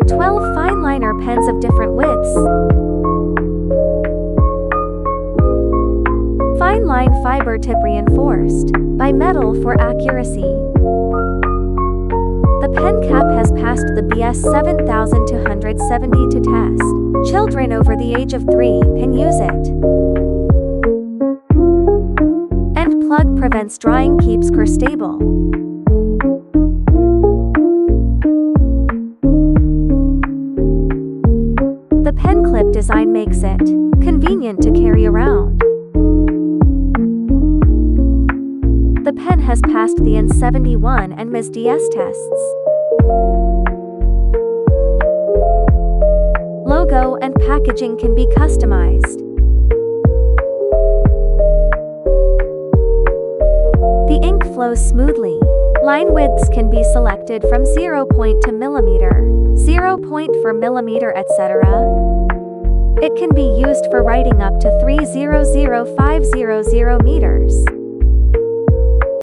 12 fineliner pens of different widths. Fine line fiber tip reinforced by metal for accuracy. The pen cap has passed the BS 7270 to test. Children over the age of 3 can use it. End plug prevents drying, keeps core stable. The pen clip design makes it convenient to carry around. The pen has passed the N71 and MIS-DS tests. Logo and packaging can be customized. The ink flows smoothly. Line widths can be selected from 0 point to millimeter, 0 point for millimeter, etc. It can be used for writing up to 300,500 meters.